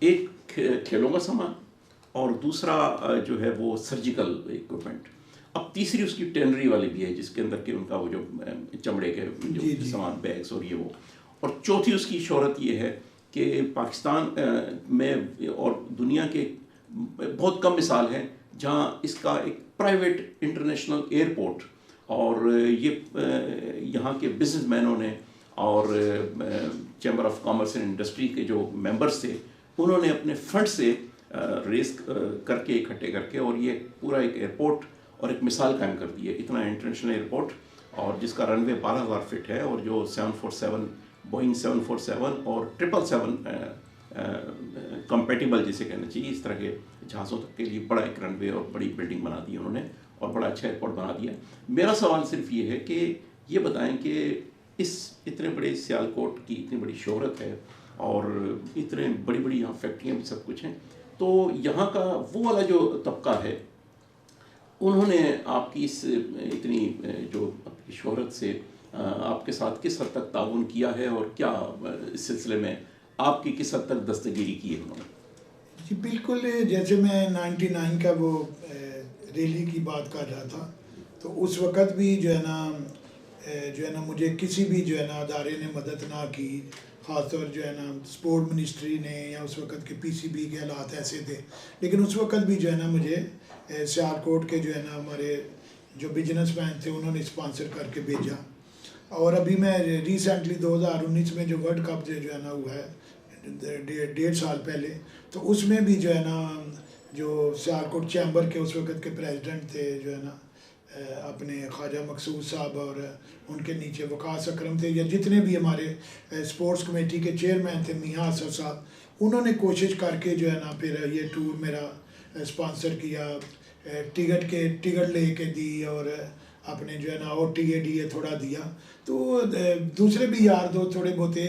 एक खेलों का सामान और दूसरा जो है वो सर्जिकल इक्विपमेंट। अब तीसरी उसकी टेनरी वाली भी है जिसके अंदर के उनका वो जो चमड़े के जो सामान, बैग्स और ये वो। और चौथी उसकी शोहरत ये है कि पाकिस्तान में और दुनिया के बहुत कम मिसाल है जहाँ इसका एक प्राइवेट इंटरनेशनल एयरपोर्ट, और ये यहाँ के बिजनेसमैनों ने और chamber of commerce and industry के जो मेंबर्स थे उन्होंने अपने फंड से रेस करके इकट्ठे करके और ये पूरा एक एयरपोर्ट और एक मिसाल कायम कर दी है। इतना इंटरनेशनल एयरपोर्ट और जिसका रनवे 12,000 फीट है और जो 747 बोइंग 747 और 777 कंपेटिबल जिसे कहना चाहिए इस तरह के जहाज़ों तक के लिए बड़ा एक रनवे और बड़ी बिल्डिंग बना दी उन्होंने और बड़ा अच्छा एयरपोर्ट बना दिया। मेरा सवाल सिर्फ ये है कि ये बताएं कि इस इतने बड़े सियालकोट की इतनी बड़ी शोहरत है और इतने बड़ी बड़ी यहाँ फैक्ट्रियाँ भी सब कुछ हैं, तो यहाँ का वो वाला जो तबका है उन्होंने आपकी इस इतनी जो आपकी शोहरत से आपके साथ किस हद तक ताउन किया है और क्या इस सिलसिले में आपकी किस हद तक दस्तगीरी की है उन्होंने? जी बिल्कुल, जैसे मैं 99 का वो रैली की बात कर रहा था तो उस वक़्त भी जो है ना मुझे किसी भी जो है ना अदारे ने मदद ना की, ख़ासतौर जो है ना स्पोर्ट मिनिस्ट्री ने या उस वक़्त के पीसीबी के हालात ऐसे थे। लेकिन उस वक़्त भी जो है ना मुझे सियालकोट के जो है ना हमारे जो बिजनेसमैन थे उन्होंने स्पॉन्सर करके भेजा। और अभी मैं रिसेंटली 2019 में जो वर्ल्ड कप जो है ना हुआ है 1.5 साल पहले, तो उसमें भी जो है ना जो सियालकोट चैम्बर के उस वक़्त के प्रेसिडेंट थे जो है ना अपने ख्वाजा मकसूद साहब और उनके नीचे वकास अकरम थे या जितने भी हमारे स्पोर्ट्स कमेटी के चेयरमैन थे मियाँ असद साहब, उन्होंने कोशिश करके जो है ना फिर ये टूर मेरा स्पॉन्सर किया, टिकट लेके दी और अपने जो है ना OTA थोड़ा दिया। तो दूसरे भी यार दोस्त थोड़े बहुते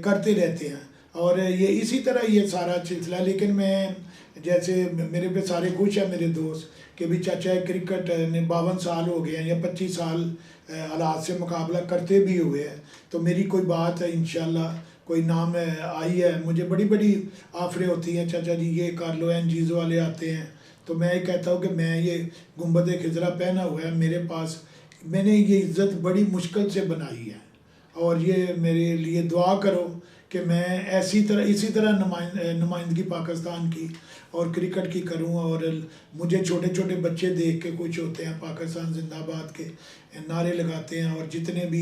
करते रहते हैं और ये इसी तरह ये सारा सिलसिला। लेकिन मैं जैसे मेरे पे सारे खुश हैं मेरे दोस्त कि भी चाचा क्रिकेट ने 52 साल हो गए हैं या 25 साल हालात से मुकाबला करते भी हुए हैं, तो मेरी कोई बात है इंशाल्लाह कोई नाम आई है, मुझे बड़ी बड़ी ऑफरें होती हैं चाचा जी ये कर लो, NGOs वाले आते हैं, तो मैं ये कहता हूँ कि मैं ये गुंबद खिजरा पहना हुआ है मेरे पास, मैंने ये इज़्ज़त बड़ी मुश्किल से बनाई है और ये मेरे लिए दुआ करो कि मैं इसी तरह नुमाइंदगी पाकिस्तान की और क्रिकेट की करूं। और मुझे छोटे छोटे बच्चे देख के कुछ होते हैं पाकिस्तान जिंदाबाद के नारे लगाते हैं। और जितने भी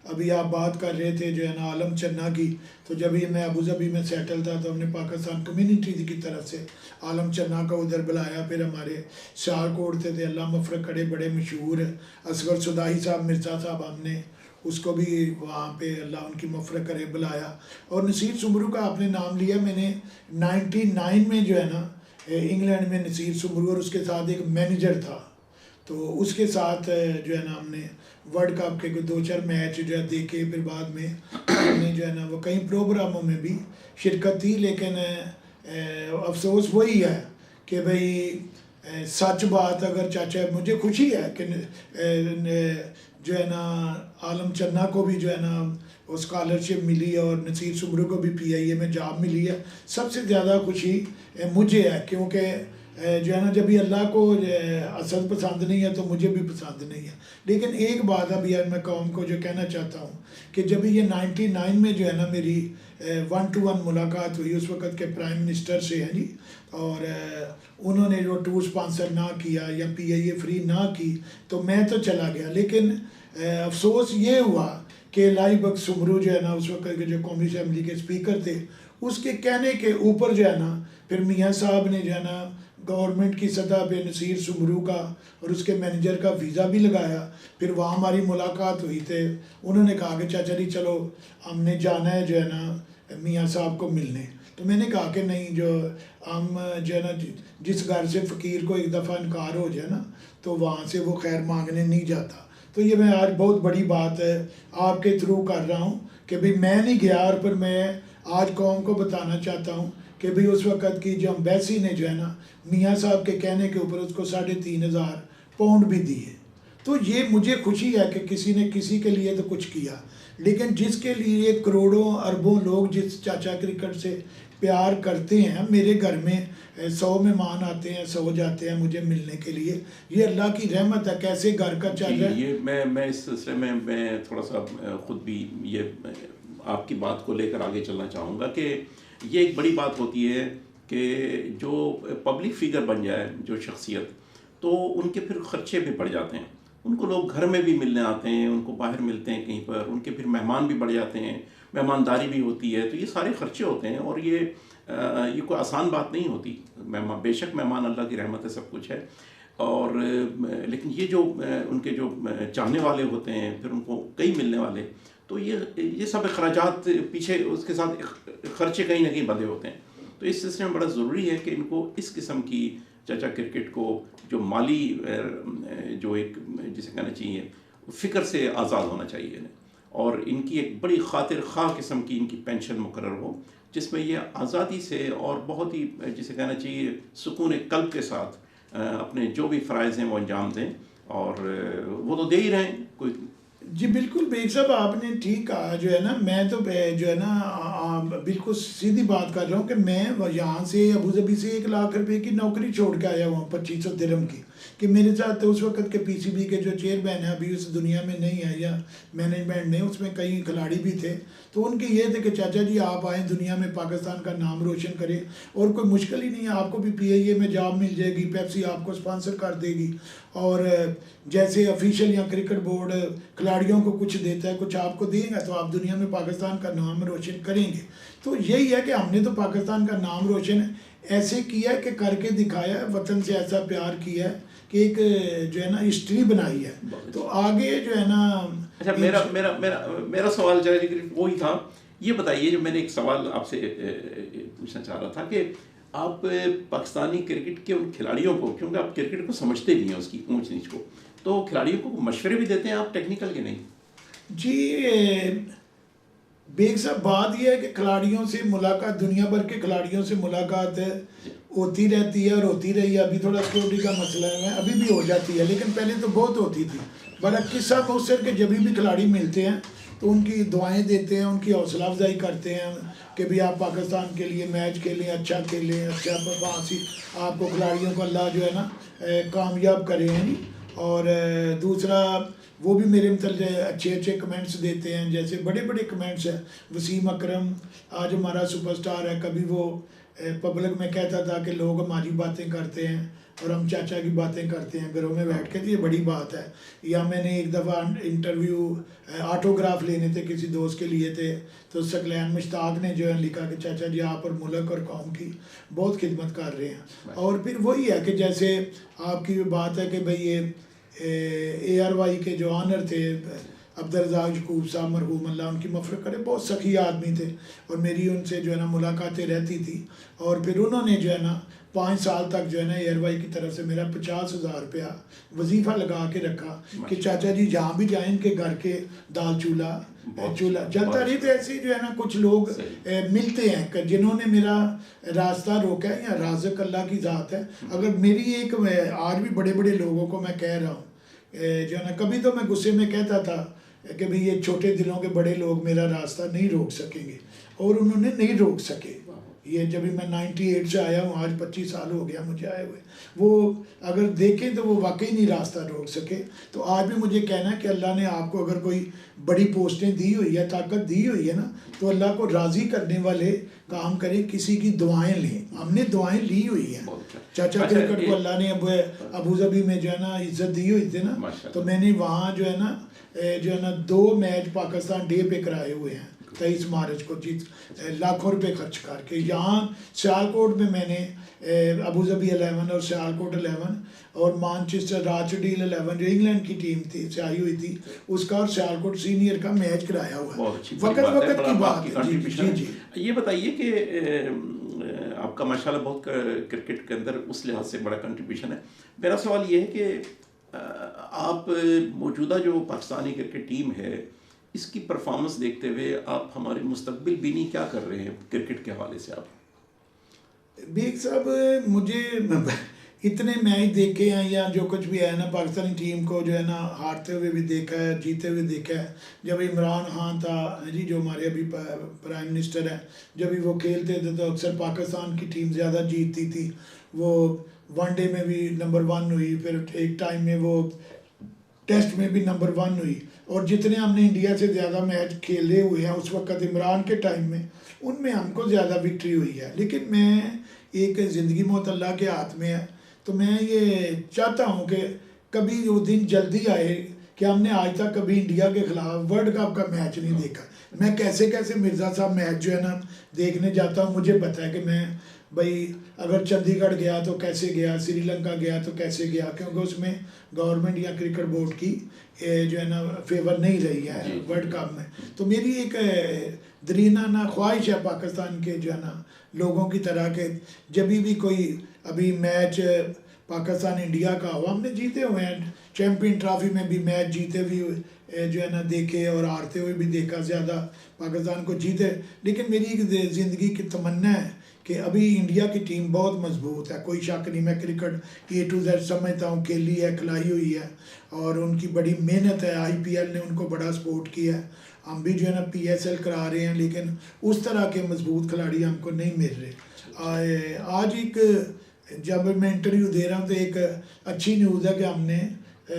अभी आप बात कर रहे थे जो है ना आलम चन्ना की, तो जब ये मैं अबू धाबी में सेटल था तो हमने पाकिस्तान कम्युनिटी की तरफ से आलम चन्ना का उधर बुलाया। फिर हमारे सियालकोट थे अल्लाह मफरक करे बड़े मशहूर असगर सुदाई साहब मिर्ज़ा साहब, हमने उसको भी वहाँ पे अल्लाह उनकी मफ़रत करे बुलाया। और नसीर सुमरू का आपने नाम लिया, मैंने 99 में जो है ना इंग्लैंड में नसीर सुमरू और उसके साथ एक मैनेजर था, तो उसके साथ जो है ना हमने वर्ल्ड कप के 2-4 मैच जो है देखे। फिर बाद में हमने जो है ना वो कई प्रोग्रामों में भी शिरकत थी। लेकिन अफसोस वही है कि भाई सच बात अगर चाचा, मुझे खुशी है कि जो है ना आलम चन्ना को भी जो है ना वो स्कॉलरशिप मिली और नसीर सुमरू को भी PIA में जॉब मिली है। सबसे ज़्यादा खुशी मुझे है क्योंकि जो है ना जब भी अल्लाह को असद पसंद नहीं है तो मुझे भी पसंद नहीं है। लेकिन एक बात अभी मैं कौम को जो कहना चाहता हूँ कि जब ये 99 में जो है ना मेरी 1-to-1 मुलाकात हुई उस वक़्त के प्राइम मिनिस्टर से है जी, और उन्होंने जो टूर स्पॉन्सर ना किया या PIA फ्री ना की तो मैं तो चला गया। लेकिन अफसोस ये हुआ कि लाई बख्श सुमरू जो है ना उस वक्त के जो कौमी असम्बली के स्पीकर थे, उसके कहने के ऊपर जो है ना फिर मियाँ साहब ने जो है ना गवर्नमेंट की सतह पे नसीर सुमरू का और उसके मैनेजर का वीज़ा भी लगाया। फिर वहाँ हमारी मुलाकात हुई थे, उन्होंने कहा कि चाचा जी चलो हमने जाना है जो है ना मियाँ साहब को मिलने। तो मैंने कहा कि नहीं, जो हम जो है ना जिस घर से फ़कीर को एक दफ़ा इनकार हो जाए ना तो वहाँ से वो खैर मांगने नहीं जाता। तो ये मैं आज बहुत बड़ी बात है आपके थ्रू कर रहा हूँ कि भाई मैं नहीं गया, और फिर मैं आज कौम को बताना चाहता हूँ कि भाई उस वक़्त की जो एम्बेसी ने जो है ना मियाँ साहब के कहने के ऊपर उसको 3,500 पाउंड भी दिए। तो ये मुझे खुशी है कि किसी ने किसी के लिए तो कुछ किया। लेकिन जिसके लिए करोड़ों अरबों लोग जिस चाचा क्रिकेट से प्यार करते हैं, मेरे घर में 100 मेहमान आते हैं, 100 जाते हैं मुझे मिलने के लिए, ये अल्लाह की रहमत है। कैसे घर का चल रहा है। ये मैं इस सिलसिले में मैं थोड़ा सा खुद भी ये आपकी बात को लेकर आगे चलना चाहूँगा कि ये एक बड़ी बात होती है कि जो पब्लिक फिगर बन जाए जो शख्सियत, तो उनके फिर ख़र्चे भी बढ़ जाते हैं। उनको लोग घर में भी मिलने आते हैं, उनको बाहर मिलते हैं कहीं पर, उनके फिर मेहमान भी बढ़ जाते हैं, मेहमानदारी भी होती है, तो ये सारे ख़र्चे होते हैं और ये कोई आसान बात नहीं होती। बेशक मेहमान अल्लाह की रहमत है, सब कुछ है, और लेकिन ये जो उनके जो चाहने वाले होते हैं, फिर उनको कई मिलने वाले, तो ये सब अखराजात पीछे उसके साथ ख़र्चे कहीं ना कहीं बंधे होते हैं। तो इस सिलसिले में बड़ा ज़रूरी है कि इनको इस किस्म की चाचा क्रिकेट को जो माली जो एक जिसे कहना चाहिए फ़िक्र से आज़ाद होना चाहिए इन्हें, और इनकी एक बड़ी खातिर खा किस्म की इनकी पेंशन मुकर्रर हो, जिसमें ये आज़ादी से और बहुत ही जिसे कहना चाहिए सुकून कल्ब के साथ अपने जो भी फ़राइज़ हैं वो अंजाम दें, और वो तो दे ही रहे हैं। कोई जी बिल्कुल बेग साहब, आपने ठीक कहा। जो है ना, मैं तो जो है ना बिल्कुल सीधी बात कर रहा हूँ कि मैं यहाँ से अबू धाबी से 1 लाख रुपए की नौकरी छोड़ के आया हुआ 2500 दिरहम की, कि मेरे साथ तो उस वक्त के पीसीबी के जो चेयरमैन है अभी उस दुनिया में नहीं है, या मैनेजमेंट ने, उसमें कई खिलाड़ी भी थे, तो उनके ये थे कि चाचा जी आप आएँ, दुनिया में पाकिस्तान का नाम रोशन करें, और कोई मुश्किल ही नहीं है, आपको भी पीआईए में जॉब मिल जाएगी, पेप्सी आपको स्पॉन्सर कर देगी, और जैसे ऑफिशियल या क्रिकेट बोर्ड खिलाड़ियों को कुछ देता है, कुछ आपको देगा, तो आप दुनिया में पाकिस्तान का नाम रोशन करेंगे। तो यही है कि हमने तो पाकिस्तान का नाम रोशन ऐसे किया कि करके दिखाया है, वतन से ऐसा प्यार किया है कि एक जो है ना हिस्ट्री बनाई है। तो आगे जो है ना, अच्छा, मेरा मेरा मेरा मेरा सवाल जो है वही था। ये बताइए, जो मैंने एक सवाल आपसे पूछना चाह रहा था कि आप पाकिस्तानी क्रिकेट के उन खिलाड़ियों को, क्योंकि आप क्रिकेट को समझते भी हैं उसकी ऊंच नीच को, तो खिलाड़ियों को मशवरे भी देते हैं आप टेक्निकल के? नहीं जी बेग साहब, बात यह है कि खिलाड़ियों से मुलाकात, दुनिया भर के खिलाड़ियों से मुलाकात होती रहती है और होती रही है। अभी थोड़ा सिक्योरिटी का मसला है, अभी भी हो जाती है, लेकिन पहले तो बहुत होती थी। बड़ा किस्सा मौसर के जब भी खिलाड़ी मिलते हैं तो उनकी दुआएं देते हैं, उनकी हौसला अफजाई करते हैं कि भाई आप पाकिस्तान के लिए मैच खेलें, अच्छा खेलें, अच्छा परफॉर्मेंस, आपको खिलाड़ियों को अल्लाह जो है ना कामयाब करे हैं। और दूसरा, वो भी मेरे मतलब अच्छे अच्छे कमेंट्स देते हैं, जैसे बड़े बड़े कमेंट्स हैं। वसीम अकरम आज हमारा सुपरस्टार है, कभी वो पब्लिक में कहता था कि लोग हमारी बातें करते हैं और हम चाचा की बातें करते हैं घरों में बैठ के, तो ये बड़ी बात है। या मैंने एक दफ़ा इंटरव्यू ऑटोग्राफ लेने थे, किसी दोस्त के लिए थे, तो सकलैन मुश्ताक ने जो है लिखा कि चाचा जी आप और मुल्क और कौम की बहुत खिदमत कर रहे हैं। और फिर वही है कि जैसे आपकी बात है कि भाई ये ARY के जो ऑनर थे अब्दुर्रज़ाक यकूब साहब मरहूम, अल्लाह उनकी मफ़रत करे, बहुत सखी आदमी थे, और मेरी उनसे जो है ना मुलाकातें रहती थी। और फिर उन्होंने जो है ना 5 साल तक जो है ना ARY की तरफ से मेरा 50,000 रुपया वजीफ़ा लगा के रखा कि चाचा जी जहाँ भी जाएं इनके घर के दाल चूल्हा चलता रही। तो ऐसे जो है ना कुछ लोग मिलते हैं जिन्होंने मेरा रास्ता रोका है, या राज़िक अल्लाह की ज़ात है। अगर मेरी एक, आज भी बड़े बड़े लोगों को मैं कह रहा हूँ जो है ना, कभी तो मैं गुस्से में कहता था कि भाई ये छोटे दिलों के बड़े लोग मेरा रास्ता नहीं रोक सकेंगे, और उन्होंने नहीं रोक सके। ये जब भी मैं 98 से आया हूँ, आज 25 साल हो गया मुझे आए हुए, वो अगर देखें तो वो वाकई नहीं रास्ता रोक सके। तो आज भी मुझे कहना है कि अल्लाह ने आपको अगर कोई बड़ी पोस्टें दी हुई है, ताकत दी हुई है ना, तो अल्लाह को राज़ी करने वाले काम करें, किसी की दुआएं लें। हमने दुआएं ली हुई हैं। चाचा क्रिकेट को अल्लाह ने अबू धाबी में जो है ना इज्जत दी हुई थी ना, तो मैंने वहाँ जो है ना 2 मैच पाकिस्तान डे पे कराए हुए हैं 23 मार्च को, लाखों रुपए खर्च करके। यहाँ सियालकोट में मैंने अबू धाबी 11 और सियालकोट 11 और मैनचेस्टर राचडील 11 जो इंग्लैंड की टीम थी से आई हुई थी, उसका और सियालकोट सीनियर का मैच कराया हुआ है। वक्त की बात है। जी ये बताइए कि आपका माशाल्लाह बहुत क्रिकेट के अंदर उस लिहाज से बड़ा कंट्रीब्यूशन है। मेरा सवाल ये है कि आप मौजूदा जो पाकिस्तानी क्रिकेट टीम है, इसकी परफॉर्मेंस देखते हुए आप हमारे मुस्तकबिल बीनी क्या कर रहे हैं क्रिकेट के हवाले से? आप बेग साहब, मुझे इतने मैच देखे हैं या जो कुछ भी है ना, पाकिस्तानी टीम को जो है ना हारते हुए भी देखा है, जीते हुए देखा है। जब इमरान खान था जी, जो हमारे अभी प्राइम मिनिस्टर हैं, जब भी वो खेलते थे तो अक्सर पाकिस्तान की टीम ज़्यादा जीतती थी। वो वनडे में भी नंबर 1 हुई, फिर एक टाइम में वो टेस्ट में भी नंबर 1 हुई। और जितने हमने इंडिया से ज़्यादा मैच खेले हुए हैं उस वक्त इमरान के टाइम में, उनमें हमको ज़्यादा विक्ट्री हुई है। लेकिन मैं एक ज़िंदगी मौत अल्लाह के हाथ में है, तो मैं ये चाहता हूँ कि कभी वो दिन जल्दी आए कि हमने आज तक कभी इंडिया के ख़िलाफ़ वर्ल्ड कप का मैच नहीं देखा। मैं कैसे कैसे मिर्ज़ा साहब मैच जो है ना देखने जाता हूँ। मुझे पता है कि मैं भाई अगर चंडीगढ़ गया तो कैसे गया, श्रीलंका गया तो कैसे गया, क्योंकि उसमें गवर्नमेंट या क्रिकेट बोर्ड की जो है ना फेवर नहीं रही है वर्ल्ड कप में। तो मेरी एक दरीना ख्वाहिश है पाकिस्तान के जो है ना लोगों की तरह के, जब भी कोई अभी मैच पाकिस्तान इंडिया का हुआ, हमने जीते हुए हैं, चैम्पियन ट्रॉफी में भी मैच जीते हुए जो है ना देखे और हारते हुए भी देखा, ज़्यादा पाकिस्तान को जीते। लेकिन मेरी एक ज़िंदगी की तमन्ना है कि अभी इंडिया की टीम बहुत मजबूत है, कोई शक नहीं। मैं क्रिकेट A to Z समझता हूँ, खेली है, खिलाई हुई है, और उनकी बड़ी मेहनत है। IPL ने उनको बड़ा सपोर्ट किया है। हम भी जो है ना PSL करा रहे हैं, लेकिन उस तरह के मजबूत खिलाड़ी हमको नहीं मिल रहे। आज एक जब मैं इंटरव्यू दे रहा हूँ तो एक अच्छी न्यूज़ है कि हमने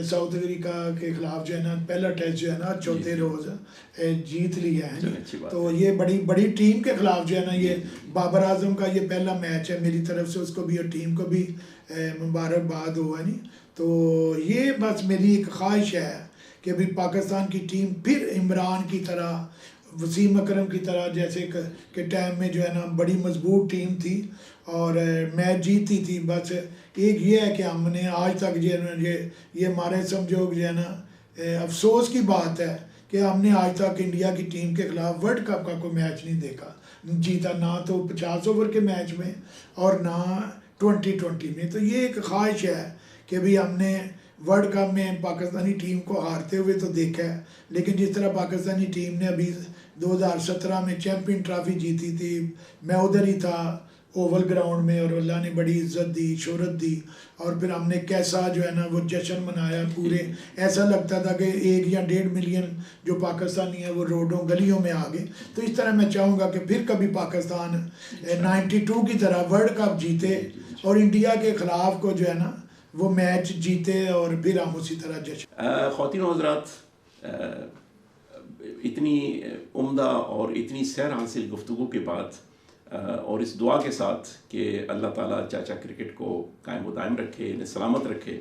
साउथ अफ्रीका के खिलाफ जो है ना पहला टेस्ट जो है ना चौथे रोज़ जीत लिया है। तो ये बड़ी बड़ी टीम के खिलाफ जो है ना, ये बाबर आजम का ये पहला मैच है मेरी तरफ से, उसको भी और टीम को भी मुबारकबाद हो, है नहीं। तो ये बस मेरी एक ख्वाहिश है कि अभी पाकिस्तान की टीम फिर इमरान की तरह, वसीम अकरम की तरह जैसे के टाइम में जो है ना बड़ी मजबूत टीम थी और मैच जीती थी। बस एक ये है कि हमने आज तक ये हमारे समझो जो है ना अफसोस की बात है कि हमने आज तक इंडिया की टीम के खिलाफ वर्ल्ड कप का कोई मैच नहीं देखा, जीता ना तो 50 ओवर के मैच में और ना 2020 में। तो ये एक ख्वाहिश है कि भाई हमने वर्ल्ड कप में पाकिस्तानी टीम को हारते हुए तो देखा है, लेकिन जिस तरह पाकिस्तानी टीम ने अभी 2017 में चैम्पियन ट्रॉफी जीती थी, मैं उधर ही था ओवल ग्राउंड में, और अल्लाह ने बड़ी इज्जत दी, शोहरत दी, और फिर हमने कैसा जो है ना वो जश्न मनाया पूरे। ऐसा लगता था कि 1 या 1.5 मिलियन जो पाकिस्तानी है वो रोडों गलियों में आ गए। तो इस तरह मैं चाहूँगा कि फिर कभी पाकिस्तान 92 की तरह वर्ल्ड कप जीते और इंडिया के ख़िलाफ़ को जो है ना वो मैच जीते, और फिर हम उसी तरह जश्न। ख़वातीन हज़रात, इतनी उम्दा और इतनी सैर हासिल गुफ्तगू के बाद और इस दुआ के साथ कि अल्लाह ताला चाचा क्रिकेट को कायम दायम रखे, इन्हें सलामत रखे,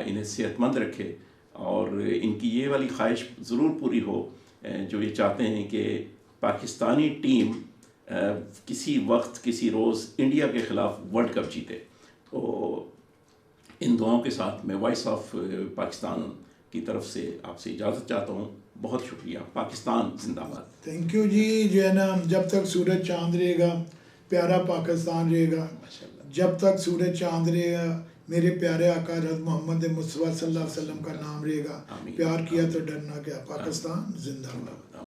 इन्हें सेहतमंद रखे, और इनकी ये वाली ख्वाहिश ज़रूर पूरी हो जो ये चाहते हैं कि पाकिस्तानी टीम किसी वक्त किसी रोज़ इंडिया के ख़िलाफ़ वर्ल्ड कप जीते। तो इन दुआओं के साथ मैं वॉइस ऑफ पाकिस्तान की तरफ से आपसे इजाज़त चाहता हूँ। बहुत शुक्रिया। पाकिस्तान जिंदाबाद। थैंक यू जी। जो है ना जब तक सूरज चांद रहेगा प्यारा पाकिस्तान रहेगा, जब तक सूरज चांद रहेगा मेरे प्यारे आका हज़रत मोहम्मद मुस्तफ़ा सल्लल्लाहु अलैहि वसल्लम का नाम रहेगा। प्यार किया तो डरना क्या, पाकिस्तान जिंदाबाद।